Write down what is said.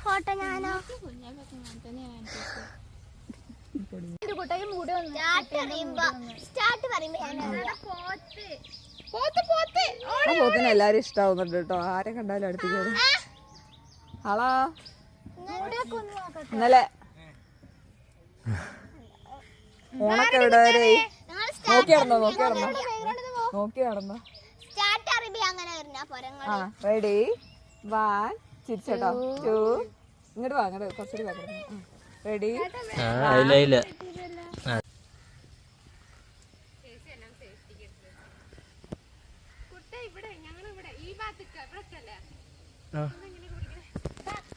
Photo ഞാനോ പോത്തിന് എല്ലാരും ഇഷ്ടാവുന്നുണ്ട് കേട്ടോ. ആരെ കണ്ടാലും അടുത്ത് കയറും. ആളാ ഇന്നലെ ഓണൊക്കെ എവിടെ വരെ നോക്കി നടന്നോ. ആ റെഡി 1 ചിരിച്ചോട്ടോ 2 ഇങ്ങോട്ട് വാ. അങ്ങോട്ട് കുറച്ചുകൂടി റെഡി